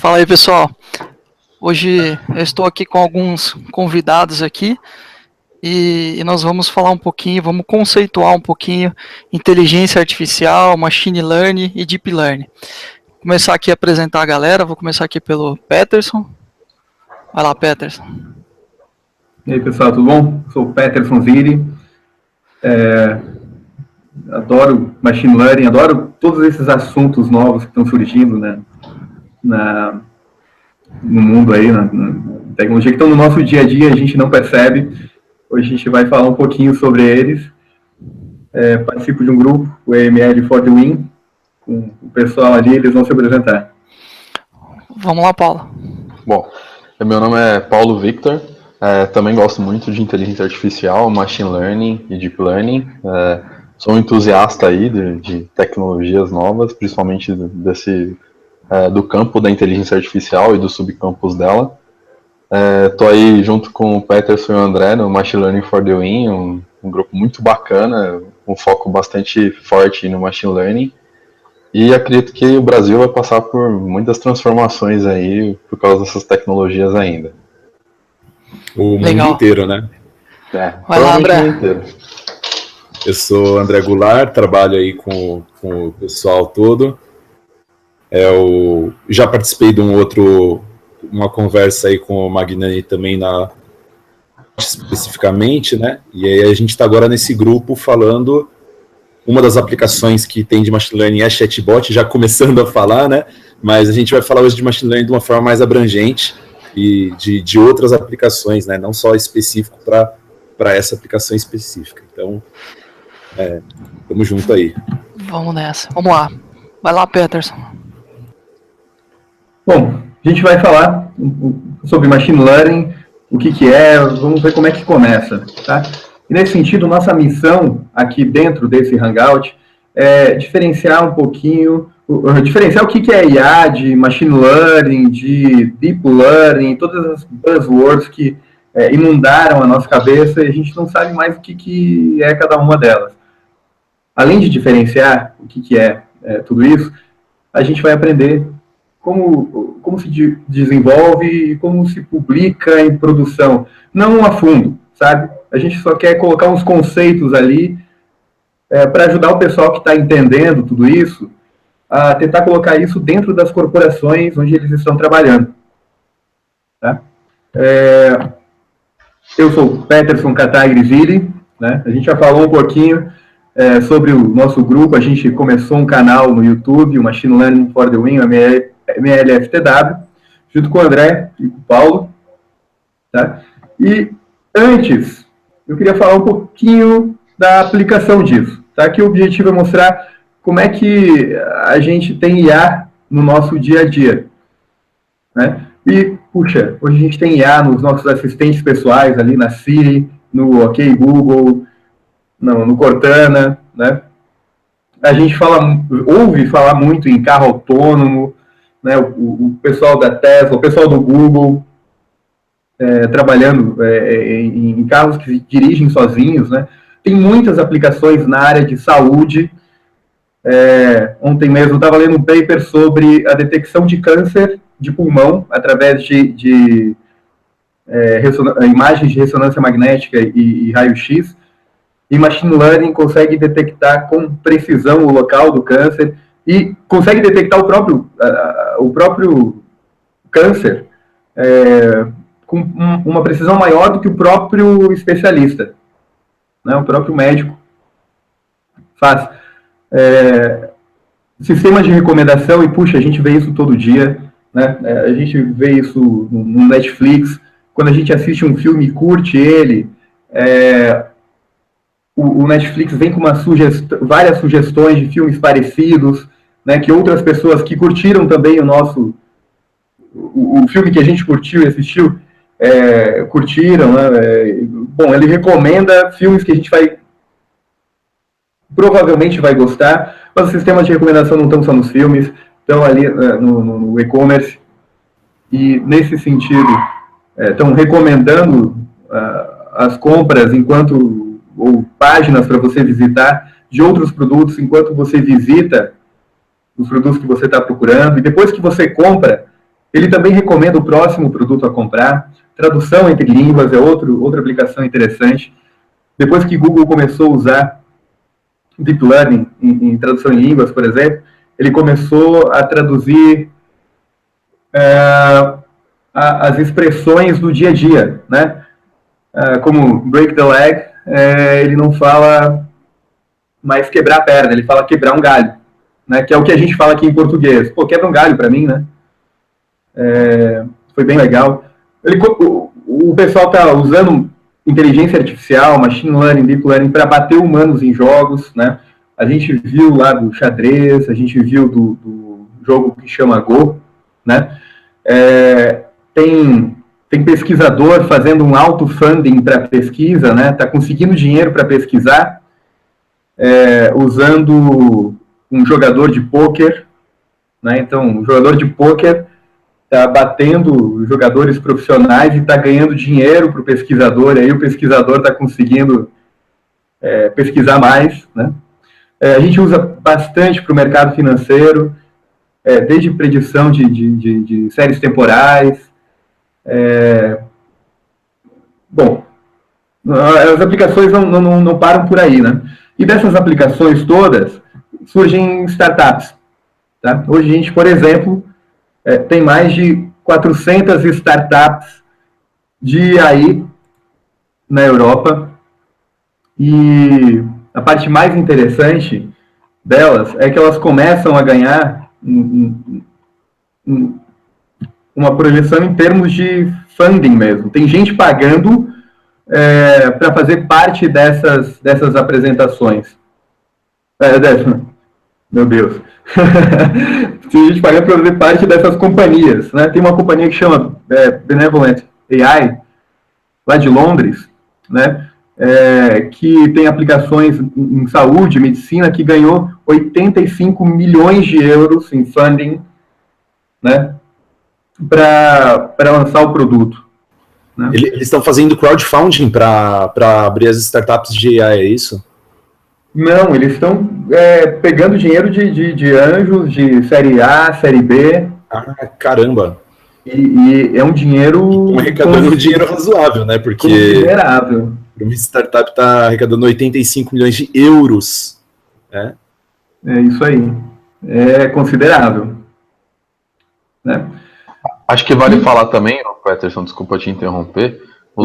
Fala aí, pessoal. Hoje eu estou aqui com alguns convidados aqui e nós vamos falar um pouquinho, vamos conceituar um pouquinho inteligência artificial, machine learning e deep learning. Vou começar aqui a apresentar a galera, vou começar aqui pelo Peterson. Vai lá, Peterson. E aí, pessoal, tudo bom? Eu sou o Peterson Ziri. Adoro machine learning, adoro todos esses assuntos novos que estão surgindo, né, no mundo aí, na tecnologia que estão no nosso dia a dia, a gente não percebe. Hoje a gente vai falar um pouquinho sobre eles. Participo de um grupo, o EML for the Win, com o pessoal ali, eles vão se apresentar. Vamos lá, Paulo. Bom, meu nome é Paulo Victor, também gosto muito de inteligência artificial, machine learning e deep learning. Sou um entusiasta aí de tecnologias novas, principalmente do campo da inteligência artificial e dos subcampos dela. Estou aí junto com o Peterson e o André no Machine Learning for the Win, um grupo muito bacana, um foco bastante forte no Machine Learning. E acredito que o Brasil vai passar por muitas transformações aí por causa dessas tecnologias ainda. O Legal. Mundo inteiro, né? Vai lá, André. O mundo inteiro. Eu sou André Goulart, trabalho aí com o pessoal todo. Já participei de uma conversa aí com o Magnani também especificamente, né? E aí a gente está agora nesse grupo falando. Uma das aplicações que tem de machine learning é chatbot, já começando a falar, né? Mas a gente vai falar hoje de machine learning de uma forma mais abrangente e de outras aplicações, né? Não só específico para essa aplicação específica. Então, tamo junto aí. Vamos nessa. Vamos lá. Vai lá, Peterson. Bom, a gente vai falar sobre machine learning, o que é, vamos ver como é que começa, tá? E nesse sentido, nossa missão aqui dentro desse Hangout é diferenciar um pouquinho, diferenciar o que é IA, de machine learning, de deep learning, todas as buzzwords que inundaram a nossa cabeça e a gente não sabe mais o que é cada uma delas. Além de diferenciar o que é tudo isso, a gente vai aprender como se desenvolve e como se publica em produção. Não a fundo, sabe? A gente só quer colocar uns conceitos ali para ajudar o pessoal que está entendendo tudo isso a tentar colocar isso dentro das corporações onde eles estão trabalhando. Tá? Eu sou o Peterson Kataguiri, né? A gente já falou um pouquinho sobre o nosso grupo. A gente começou um canal no YouTube, o Machine Learning for the Win, MLFTW, junto com o André e com o Paulo. Tá? E antes, eu queria falar um pouquinho da aplicação disso, tá? Que o objetivo é mostrar como é que a gente tem IA no nosso dia a dia, né? E, puxa, hoje a gente tem IA nos nossos assistentes pessoais, ali na Siri, no OK Google, no Cortana, né? A gente ouve falar muito em carro autônomo, né? O pessoal da Tesla, o pessoal do Google, trabalhando em carros que se dirigem sozinhos, né? Tem muitas aplicações na área de saúde. Ontem mesmo eu estava lendo um paper sobre a detecção de câncer de pulmão através de imagens de ressonância magnética e raio-x, e machine learning consegue detectar com precisão o local do câncer e consegue detectar o próprio câncer com uma precisão maior do que o próprio especialista, né, o próprio médico faz. Sistemas de recomendação, e puxa, a gente vê isso todo dia, né? A gente vê isso no Netflix, quando a gente assiste um filme e curte ele, o Netflix vem com várias sugestões de filmes parecidos, né, que outras pessoas que curtiram também o filme que a gente curtiu e assistiu, curtiram, né? Bom, ele recomenda filmes que a gente provavelmente vai gostar, mas os sistemas de recomendação não estão só nos filmes, estão ali no e-commerce, e nesse sentido estão recomendando as compras ou páginas para você visitar de outros produtos enquanto você visita os produtos que você está procurando, e depois que você compra, Ele também recomenda o próximo produto a comprar. Tradução entre línguas é outra aplicação interessante. Depois que Google começou a usar Deep Learning em tradução em línguas, por exemplo, ele começou a traduzir as expressões do dia a dia, né? Como break the leg, ele não fala mais quebrar a perna, ele fala quebrar um galho, né? Que é o que a gente fala aqui em português. Pô, quebra um galho para mim, né? Foi bem legal. O pessoal está usando inteligência artificial, machine learning, deep learning para bater humanos em jogos, né? A gente viu lá do xadrez, a gente viu do jogo que chama Go, né? Tem pesquisador fazendo um auto-funding para pesquisa, né? Está conseguindo dinheiro para pesquisar, usando um jogador de pôquer, né? Então, o jogador de pôquer está batendo jogadores profissionais e está ganhando dinheiro para o pesquisador, e aí o pesquisador está conseguindo pesquisar mais, né? A gente usa bastante para o mercado financeiro, desde predição de séries temporais. Bom, as aplicações não param por aí, né? E dessas aplicações todas, surgem startups, tá? Hoje a gente, por exemplo, tem mais de 400 startups de AI na Europa, e a parte mais interessante delas é que elas começam a ganhar uma projeção em termos de funding mesmo. Tem gente pagando para fazer parte dessas apresentações. Meu Deus. Tem gente pagando para fazer parte dessas companhias, né? Tem uma companhia que chama Benevolent AI, lá de Londres, né? Que tem aplicações em saúde, medicina, que ganhou 85 milhões de euros em funding, né? Para lançar o produto. Né? Eles estão fazendo crowdfunding para abrir as startups de AI, é isso? Não, eles estão pegando dinheiro de anjos, de série A, série B. Ah, caramba! E é um dinheiro... Arrecadando dinheiro razoável, né? Porque considerável. Uma startup está arrecadando 85 milhões de euros. É isso aí. É considerável. Né? Acho que vale falar também, Peterson, desculpa te interromper, o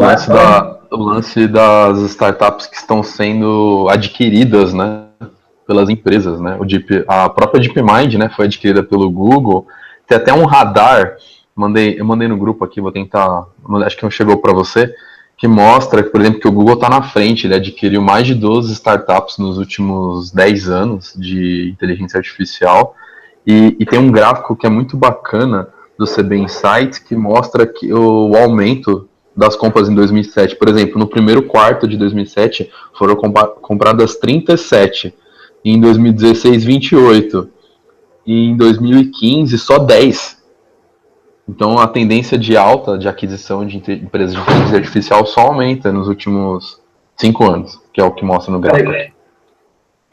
lance das startups que estão sendo adquiridas, né, pelas empresas, né? A própria DeepMind, né, foi adquirida pelo Google. Tem até um radar, eu mandei no grupo aqui, vou tentar, acho que não chegou para você, que mostra, por exemplo, que o Google está na frente. Ele adquiriu mais de 12 startups nos últimos 10 anos de inteligência artificial, e tem um gráfico que é muito bacana do CB Insights, que mostra que o aumento das compras em 2007, por exemplo, no primeiro quarto de 2007 foram compradas 37, e em 2016 28, e em 2015 só 10. Então a tendência de alta de aquisição de empresas de inteligência artificial só aumenta nos últimos 5 anos, que é o que mostra no gráfico.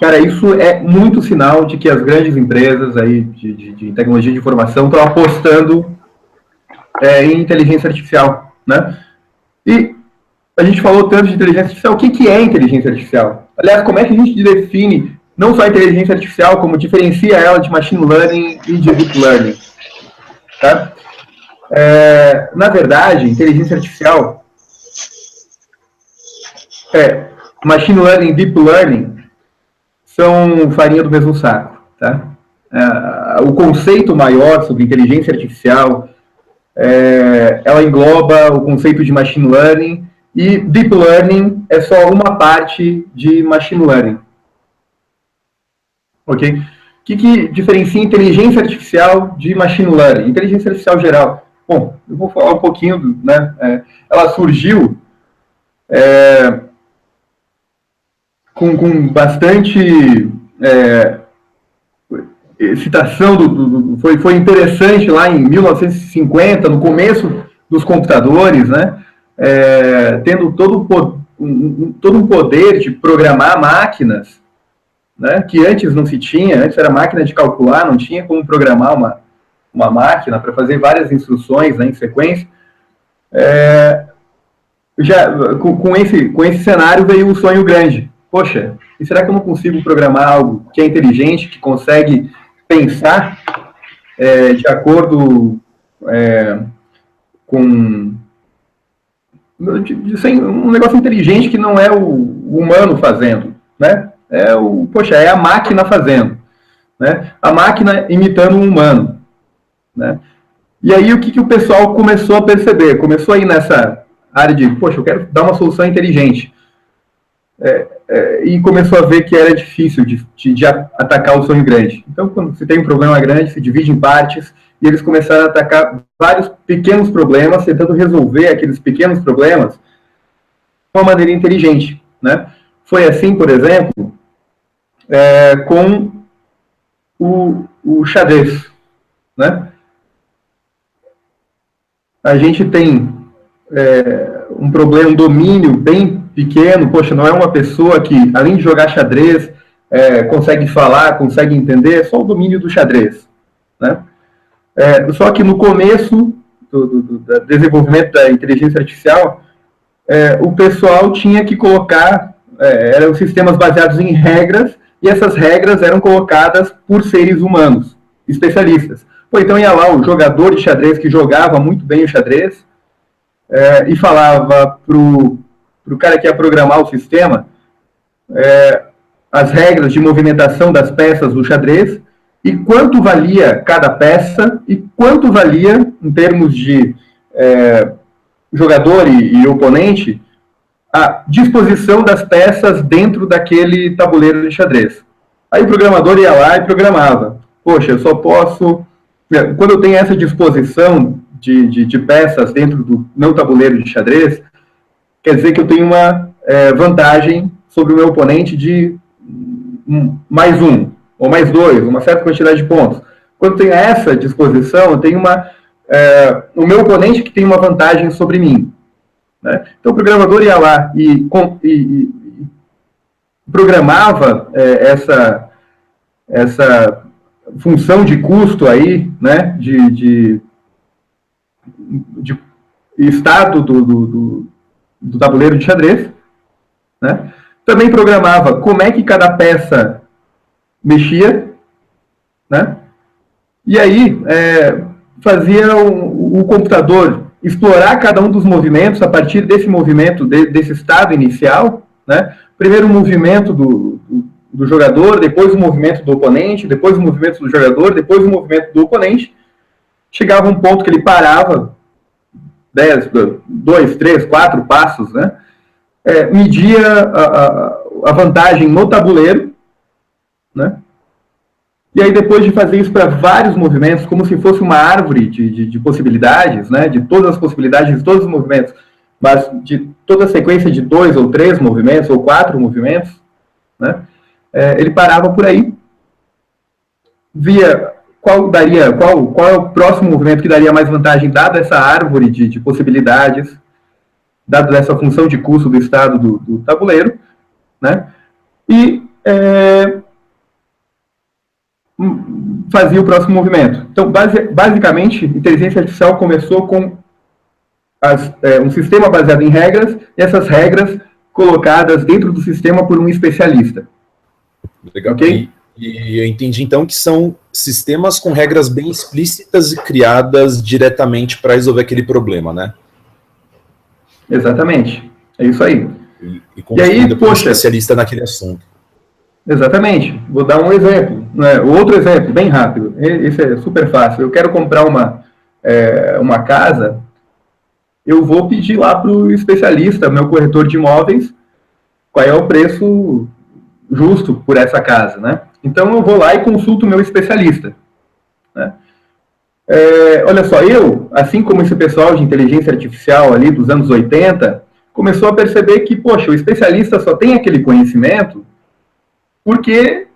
Cara, isso é muito sinal de que as grandes empresas aí de tecnologia de informação estão apostando em inteligência artificial, né? E a gente falou tanto de inteligência artificial. O que é inteligência artificial? Aliás, como é que a gente define não só a inteligência artificial, como diferencia ela de machine learning e de deep learning? Tá? Na verdade, inteligência artificial, machine learning e deep learning são farinha do mesmo saco, tá? O conceito maior sobre inteligência artificial, ela engloba o conceito de machine learning, e deep learning é só uma parte de machine learning. Ok? O que diferencia inteligência artificial de machine learning? Inteligência artificial geral. Bom, eu vou falar um pouquinho, né? Ela surgiu com bastante excitação, foi interessante lá em 1950, no começo dos computadores, né? Tendo todo um poder de programar máquinas, né? Que antes não se tinha, antes era máquina de calcular, não tinha como programar uma máquina para fazer várias instruções, né, em sequência, com esse cenário veio o sonho grande. Poxa, e será que eu não consigo programar algo que é inteligente, que consegue pensar de acordo com um negócio inteligente que não é o humano fazendo, né? Poxa, é a máquina fazendo, né? A máquina imitando um humano, né? E aí o que o pessoal começou a perceber? Começou a ir nessa área de, poxa, eu quero dar uma solução inteligente. E começou a ver que era difícil de atacar o sonho grande. Então, quando você tem um problema grande, se divide em partes, e eles começaram a atacar vários pequenos problemas, tentando resolver aqueles pequenos problemas de uma maneira inteligente, né? Foi assim, por exemplo, com o xadrez, né? A gente tem um problema, um domínio bem pequeno. Poxa, não é uma pessoa que, além de jogar xadrez, consegue falar, consegue entender, é só o domínio do xadrez, né? Só que no começo do desenvolvimento da inteligência artificial, o pessoal tinha que colocar, eram sistemas baseados em regras, e essas regras eram colocadas por seres humanos, especialistas. Então ia lá o jogador de xadrez que jogava muito bem o xadrez, e falava pro cara que ia programar o sistema as regras de movimentação das peças do xadrez, e quanto valia cada peça, e quanto valia, em termos de jogador e oponente, a disposição das peças dentro daquele tabuleiro de xadrez. Aí o programador ia lá e programava. Poxa, eu só posso... Quando eu tenho essa disposição de peças dentro do meu tabuleiro de xadrez, quer dizer que eu tenho uma vantagem sobre o meu oponente de mais um, ou mais dois, uma certa quantidade de pontos. Quando eu tenho essa disposição, eu tenho o meu oponente que tem uma vantagem sobre mim, né? Então o programador ia lá e programava essa função de custo aí, né, de estado do tabuleiro de xadrez, né? Também programava como é que cada peça mexia, né? E aí fazia o computador explorar cada um dos movimentos a partir desse movimento, desse estado inicial, né? Primeiro o movimento do jogador, depois o movimento do oponente, depois o movimento do jogador, depois o movimento do oponente. Chegava um ponto que ele parava, 2, 3, 4 passos, né? Media a vantagem no tabuleiro, né? E aí, depois de fazer isso para vários movimentos, como se fosse uma árvore de possibilidades, né? De todas as possibilidades, de todos os movimentos, mas de toda a sequência de 2 ou 3 movimentos, ou 4 movimentos, né? Ele parava por aí, via qual é o próximo movimento que daria mais vantagem, dada essa árvore de possibilidades, dado essa função de custo do estado do tabuleiro, né? E fazia o próximo movimento. Então, basicamente, inteligência artificial começou com um sistema baseado em regras, e essas regras colocadas dentro do sistema por um especialista. Legal. Ok? E eu entendi, então, que são sistemas com regras bem explícitas e criadas diretamente para resolver aquele problema, né? Exatamente. É isso aí. E aí, por um especialista naquele assunto. Exatamente. Vou dar um exemplo, né? Outro exemplo, bem rápido. Esse é super fácil. Eu quero comprar uma casa, eu vou pedir lá para o especialista, meu corretor de imóveis, qual é o preço justo por essa casa, né? Então, eu vou lá e consulto o meu especialista, né? Olha só, assim como esse pessoal de inteligência artificial ali dos anos 80, começou a perceber que, poxa, o especialista só tem aquele conhecimento porque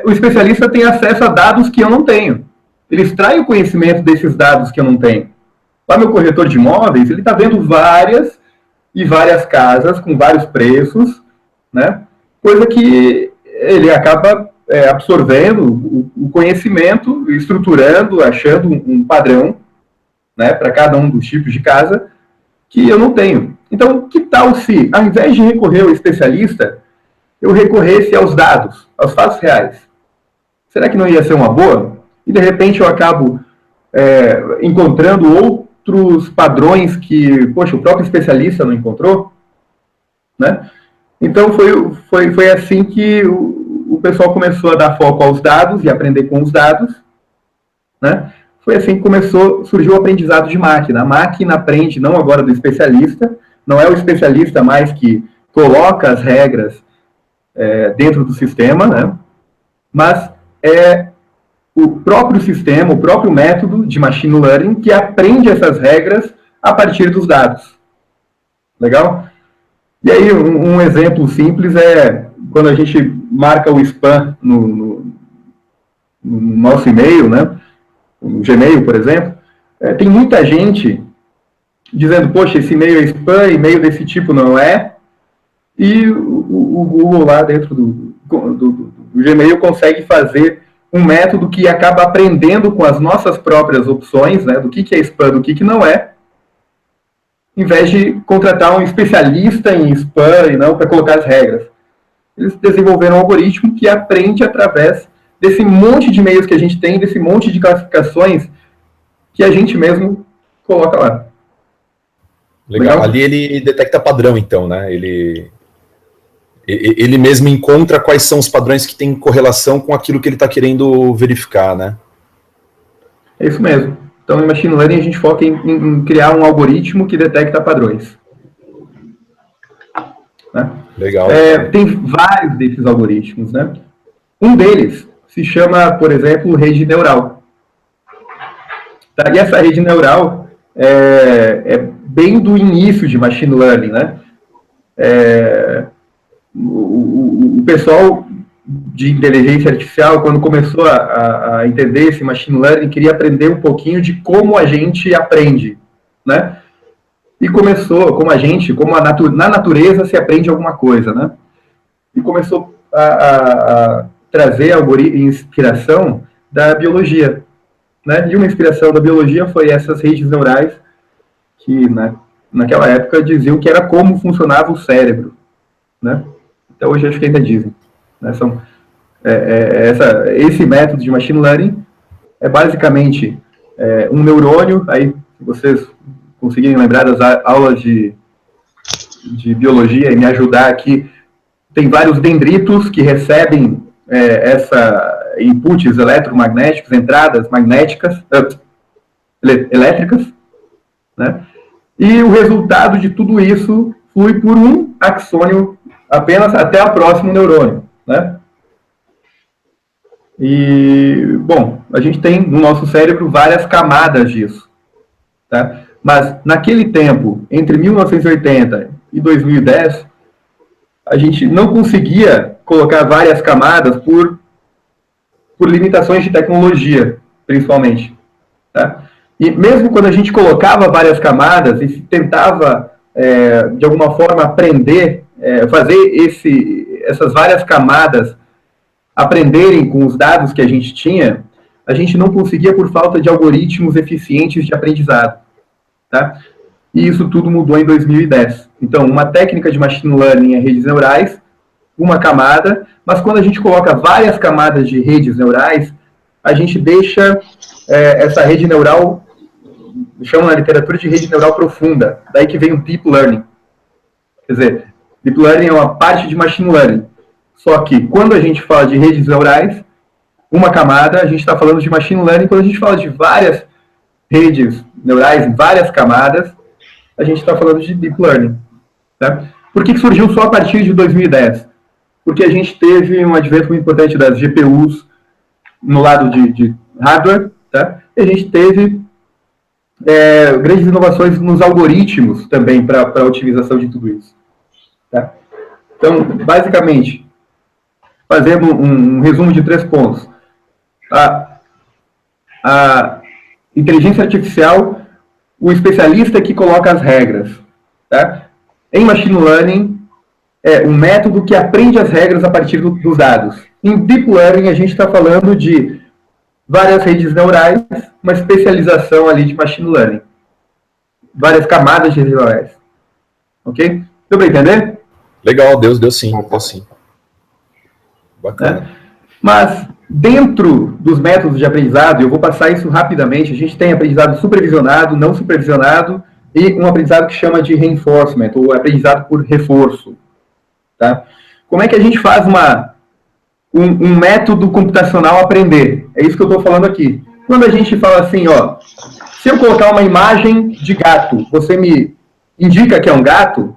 o especialista tem acesso a dados que eu não tenho. Ele extrai o conhecimento desses dados que eu não tenho. Lá meu corretor de imóveis, ele está vendo várias casas com vários preços, né? Coisa que ele acaba absorvendo o conhecimento, estruturando, achando um padrão, né, para cada um dos tipos de casa que eu não tenho. Então, que tal se, ao invés de recorrer ao especialista, eu recorresse aos dados, aos fatos reais? Será que não ia ser uma boa? E, de repente, eu acabo encontrando outros padrões que, poxa, o próprio especialista não encontrou, né? Então, foi assim que o pessoal começou a dar foco aos dados e aprender com os dados, né? Foi assim que surgiu o aprendizado de máquina. A máquina aprende não agora do especialista, não é o especialista mais que coloca as regras dentro do sistema, né? Mas é o próprio sistema, o próprio método de machine learning que aprende essas regras a partir dos dados. Legal? E aí, um exemplo simples é quando a gente marca o spam no nosso e-mail, né? No Gmail, por exemplo, tem muita gente dizendo, poxa, esse e-mail é spam, e-mail desse tipo não é, e o Google lá dentro do Gmail consegue fazer um método que acaba aprendendo com as nossas próprias opções, né, do que é spam, do que não é, em vez de contratar um especialista em spam e não para colocar as regras. Eles desenvolveram um algoritmo que aprende através desse monte de e-mails que a gente tem, desse monte de classificações que a gente mesmo coloca lá. Legal. Ali ele detecta padrão, então, né? Ele mesmo encontra quais são os padrões que têm correlação com aquilo que ele está querendo verificar, né? É isso mesmo. Então, em Machine Learning, a gente foca em criar um algoritmo que detecta padrões. Né? Legal. Tem vários desses algoritmos, né? Um deles se chama, por exemplo, rede neural. Tá? E essa rede neural é bem do início de Machine Learning, né? O pessoal de inteligência artificial, quando começou a entender esse Machine Learning, queria aprender um pouquinho de como a gente aprende, né? E começou, na natureza se aprende alguma coisa, né? E começou a trazer inspiração da biologia, né? E uma inspiração da biologia foi essas redes neurais que, né, naquela época diziam que era como funcionava o cérebro, né? Até hoje acho que ainda dizem, né? Esse método de machine learning é basicamente um neurônio. Aí, se vocês conseguirem lembrar das aulas de biologia e me ajudar aqui, tem vários dendritos que recebem inputs eletromagnéticos, entradas magnéticas, elétricas, né? E o resultado de tudo isso flui por um axônio apenas até o próximo neurônio, né? E, bom, a gente tem no nosso cérebro várias camadas disso, tá? Mas naquele tempo, entre 1980 e 2010, a gente não conseguia colocar várias camadas por limitações de tecnologia, principalmente, tá? E mesmo quando a gente colocava várias camadas e tentava, de alguma forma, aprender, fazer essas várias camadas aprenderem com os dados que a gente não conseguia por falta de algoritmos eficientes de aprendizado, tá? E isso tudo mudou em 2010. Então, uma técnica de machine learning é redes neurais, uma camada, mas quando a gente coloca várias camadas de redes neurais, a gente deixa essa rede neural, chama na literatura de rede neural profunda, daí que vem o deep learning. Quer dizer, deep learning é uma parte de machine learning. Só que quando a gente fala de redes neurais, uma camada, a gente está falando de machine learning. Quando a gente fala de várias redes neurais, várias camadas, a gente está falando de deep learning. Tá? Por que surgiu só a partir de 2010? Porque a gente teve um advento muito importante das GPUs no lado de hardware, tá? E a gente teve grandes inovações nos algoritmos também para a otimização de tudo isso. Tá? Então, basicamente, fazendo um resumo de 3 pontos. A inteligência artificial, o especialista que coloca as regras. Tá? Em machine learning, é um método que aprende as regras a partir dos dados. Em Deep Learning, a gente está falando de várias redes neurais, uma especialização ali de Machine Learning. Várias camadas de redes neurais. Ok? Deu para entender? Legal, deu sim, deu sim. Bacana. Mas, dentro dos métodos de aprendizado, eu vou passar isso rapidamente, a gente tem aprendizado supervisionado, não supervisionado, e um aprendizado que chama de reinforcement, ou aprendizado por reforço. Tá? Como é que a gente faz um método computacional aprender? É isso que eu estou falando aqui. Quando a gente fala assim, ó, se eu colocar uma imagem de gato, você me indica que é um gato,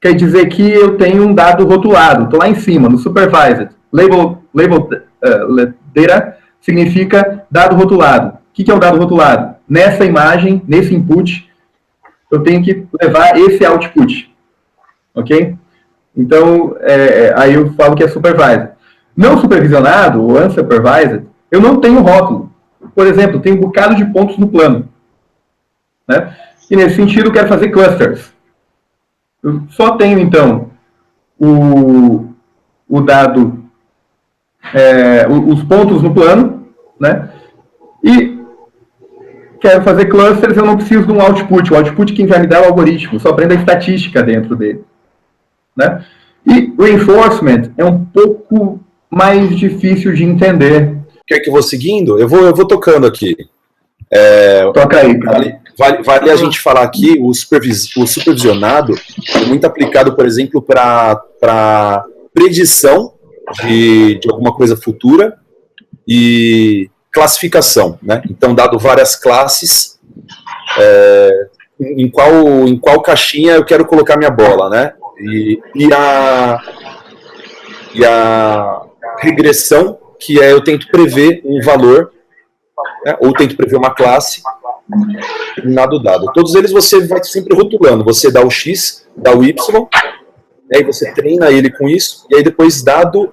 quer dizer que eu tenho um dado rotulado, estou lá em cima, no supervised. Label data significa dado rotulado. O que é o dado rotulado? Nessa imagem, nesse input, eu tenho que levar esse output. Ok? Então, aí eu falo que é supervised. Não supervisionado, ou unsupervised, eu não tenho rótulo. Por exemplo, tenho um bocado de pontos no plano. Né? E nesse sentido, eu quero fazer clusters. Eu só tenho, então, o dado, os pontos no plano, né? E quero fazer clusters, eu não preciso de um output. O output quem vai me dar é o algoritmo, só aprendo a estatística dentro dele. Né? E reinforcement é um pouco mais difícil de entender. Quer que eu vou seguindo? Eu vou tocando aqui. Toca aí, cara. Vale a gente falar aqui, o supervisionado é muito aplicado, por exemplo, para predição de alguma coisa futura e classificação, né? Então, dado várias classes, em qual caixinha eu quero colocar minha bola, né? E a regressão, que eu tento prever um valor, né? Ou tento prever uma classe, determinado dado. Todos eles você vai sempre rotulando. Você dá o X, dá o Y, e aí você treina ele com isso, e aí depois, dado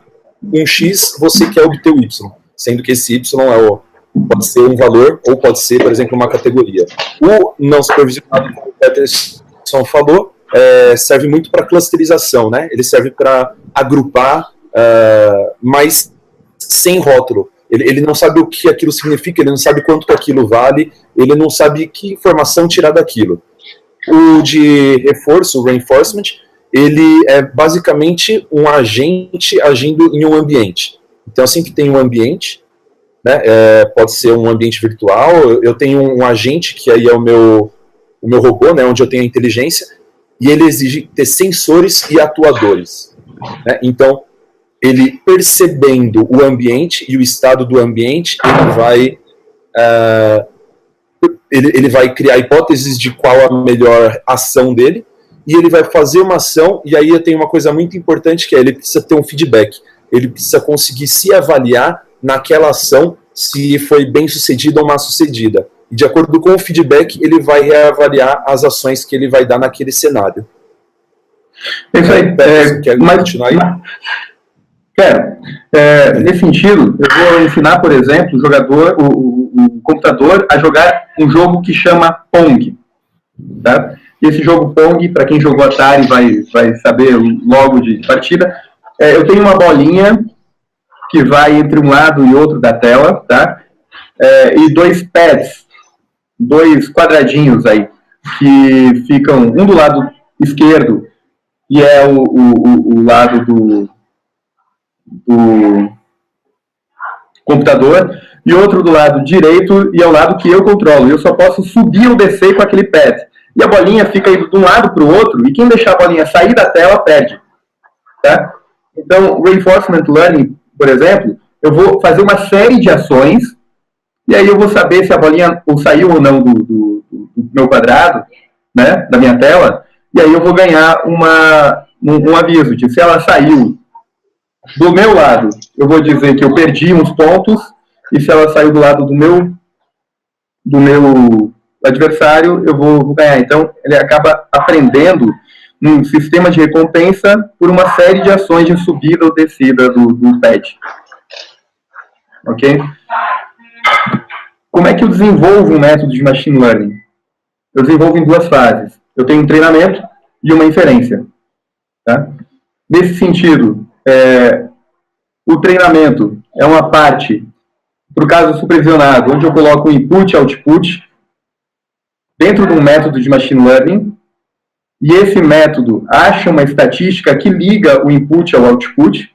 um X, você quer obter o Y, sendo que esse Y pode ser um valor, ou pode ser, por exemplo, uma categoria. O não supervisionado, como o Peterson falou, serve muito para clusterização, né? Ele serve para agrupar, mas sem rótulo. Ele não sabe o que aquilo significa, ele não sabe quanto que aquilo vale, ele não sabe que informação tirar daquilo. O de reforço, o reinforcement, ele é basicamente um agente agindo em um ambiente. Então, assim que tem um ambiente, né, pode ser um ambiente virtual, eu tenho um agente, que aí é o meu robô, né, onde eu tenho a inteligência, e ele exige ter sensores e atuadores. Né? Então, ele percebendo o ambiente e o estado do ambiente, ele vai criar hipóteses de qual a melhor ação dele, e ele vai fazer uma ação, e aí eu tenho uma coisa muito importante, que ele precisa ter um feedback. Ele precisa conseguir se avaliar naquela ação, se foi bem sucedida ou mal sucedida. E de acordo com o feedback, ele vai reavaliar as ações que ele vai dar naquele cenário. Isso aí. Quer continuar aí? Quero. Nesse sentido, eu vou ensinar, por exemplo, o computador a jogar um jogo que chama Pong. Tá? E esse jogo Pong, para quem jogou Atari vai saber logo de partida, eu tenho uma bolinha que vai entre um lado e outro da tela, tá? E dois pads, dois quadradinhos aí, que ficam um do lado esquerdo, e é o lado do computador, e outro do lado direito, e é o lado que eu controlo. Eu só posso subir ou descer com aquele pad. E a bolinha fica indo de um lado para o outro, e quem deixar a bolinha sair da tela, perde. Tá? Então, Reinforcement Learning, por exemplo, eu vou fazer uma série de ações, e aí eu vou saber se a bolinha saiu ou não do meu quadrado, né, da minha tela, e aí eu vou ganhar um aviso de se ela saiu do meu lado, eu vou dizer que eu perdi uns pontos, e se ela saiu do lado do meu adversário, eu vou ganhar. Então, ele acaba aprendendo num sistema de recompensa por uma série de ações de subida ou descida do pad. Ok? Como é que eu desenvolvo um método de machine learning? Eu desenvolvo em duas fases. Eu tenho um treinamento e uma inferência. Tá? Nesse sentido, o treinamento é uma parte, para o caso supervisionado, onde eu coloco o input e output dentro de um método de machine learning, e esse método acha uma estatística que liga o input ao output,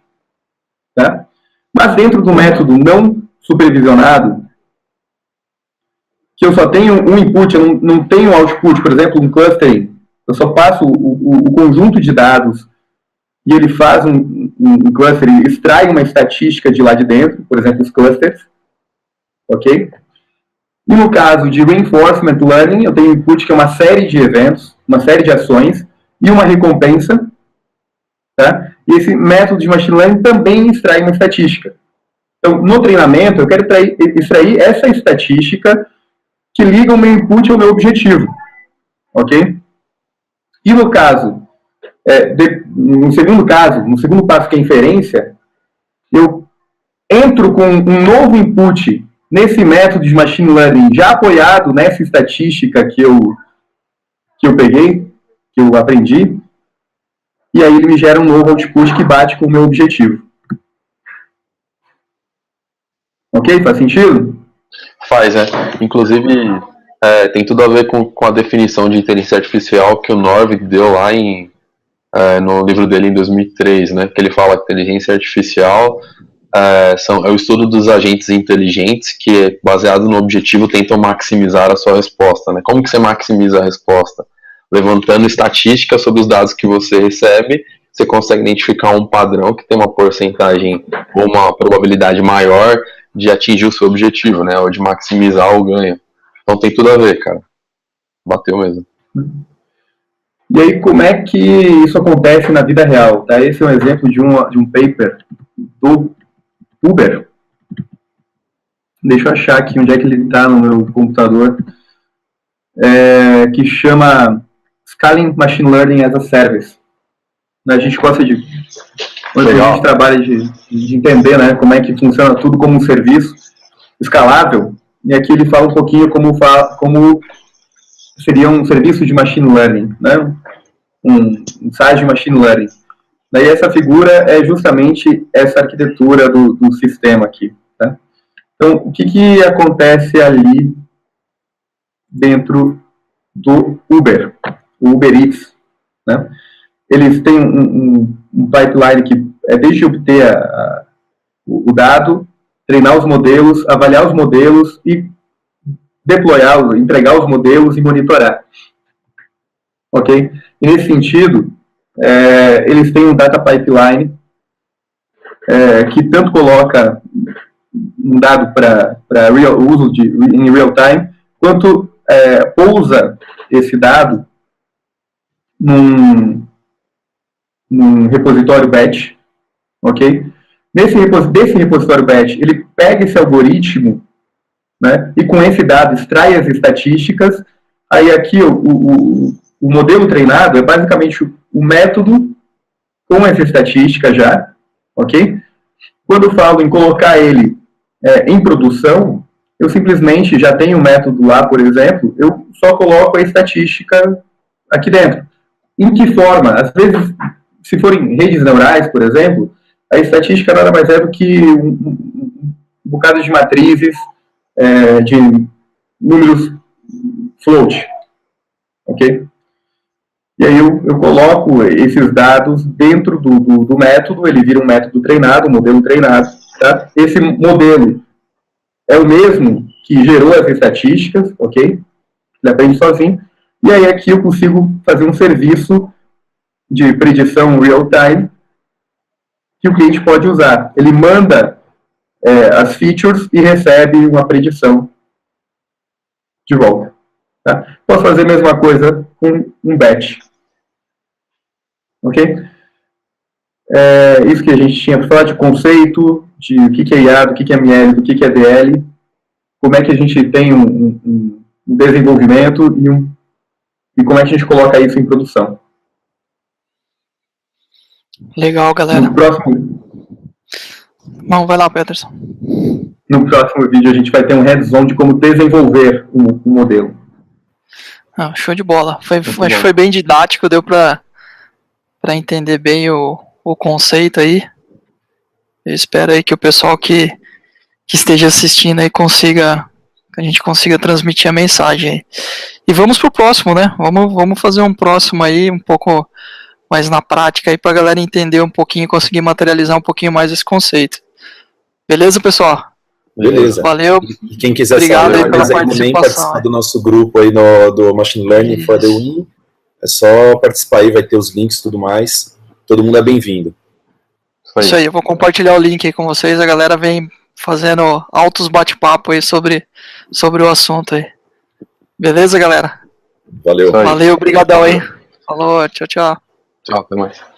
tá? Mas dentro do método não supervisionado, que eu só tenho um input, eu não tenho output, por exemplo, um clustering, eu só passo o conjunto de dados e ele faz um cluster, ele extrai uma estatística de lá de dentro, por exemplo, os clusters, ok? E no caso de reinforcement learning, eu tenho input que é uma série de eventos, uma série de ações e uma recompensa, tá? E esse método de machine learning também extrai uma estatística. Então, no treinamento, eu quero extrair essa estatística que liga o meu input ao meu objetivo, ok? E no caso, no segundo passo, que é a inferência, eu entro com um novo input nesse método de machine learning já apoiado nessa estatística que eu peguei, que eu aprendi, e aí ele me gera um novo output que bate com o meu objetivo. Ok? Faz sentido? Faz, né? Inclusive, tem tudo a ver com a definição de inteligência artificial que o Norvig deu lá no livro dele em 2003, né? Que ele fala que inteligência artificial é o estudo dos agentes inteligentes que, baseado no objetivo, tentam maximizar a sua resposta, né? Como que você maximiza a resposta? Levantando estatísticas sobre os dados que você recebe, você consegue identificar um padrão que tem uma porcentagem ou uma probabilidade maior de atingir o seu objetivo, né? Ou de maximizar o ganho. Então tem tudo a ver, cara. Bateu mesmo. E aí, como é que isso acontece na vida real? Tá? Esse é um exemplo de um paper do Uber. Deixa eu achar aqui onde é que ele está no meu computador. Que chama Scaling Machine Learning as a Service. A gente gosta de... Onde a gente trabalha de entender, né, como é que funciona tudo como um serviço escalável. E aqui ele fala um pouquinho como seria um serviço de machine learning, né? Um SaaS de machine learning. Daí essa figura é justamente essa arquitetura do sistema aqui. Tá? Então, o que acontece ali dentro do Uber, o Uber Eats, né? Eles têm um pipeline que é desde obter o dado, treinar os modelos, avaliar os modelos e deployá-los, entregar os modelos e monitorar. Ok? E nesse sentido, eles têm um data pipeline que tanto coloca um dado para uso em real time, quanto pousa esse dado num repositório batch, ok? Desse repositório batch, ele pega esse algoritmo, né, e com esse dado extrai as estatísticas. Aí aqui o modelo treinado é basicamente o método com essa estatística já, ok? Quando eu falo em colocar ele em produção, eu simplesmente já tenho um método lá, por exemplo, eu só coloco a estatística aqui dentro. Em que forma? Às vezes, se forem redes neurais, por exemplo, a estatística nada mais é do que um bocado de matrizes de números float, ok? E aí eu coloco esses dados dentro do método, ele vira um método treinado, um modelo treinado, tá? Esse modelo é o mesmo que gerou as estatísticas, ok? Ele aprende sozinho. E aí aqui eu consigo fazer um serviço de predição real-time que o cliente pode usar. Ele manda as features e recebe uma predição de volta. Tá? Posso fazer a mesma coisa com um batch. Ok? Isso que a gente tinha para falar de conceito, de o que é IA, do que é ML, do que é DL, como é que a gente tem um desenvolvimento e como é que a gente coloca isso em produção. Legal, galera. No próximo... Não, vai lá, Peterson. No próximo vídeo a gente vai ter um hands-on de como desenvolver um modelo. Show de bola. Acho que foi bem didático, deu para entender bem o conceito aí. Eu espero aí que o pessoal que esteja assistindo aí que a gente consiga transmitir a mensagem aí. E vamos pro próximo, né? Vamos fazer um próximo aí, um pouco mais na prática aí, pra galera entender um pouquinho, conseguir materializar um pouquinho mais esse conceito. Beleza, pessoal? Beleza. Valeu. E quem quiser Obrigado saber aí pela mais aí também, participação. participar do nosso grupo aí do Machine Learning for the Win, é só participar aí, vai ter os links e tudo mais. Todo mundo é bem-vindo. Isso aí, eu vou compartilhar o link aí com vocês, a galera vem fazendo altos bate-papo aí sobre o assunto aí. Beleza, galera? Valeu. Valeu, obrigadão aí. Falou, tchau, tchau. Tchau, até mais.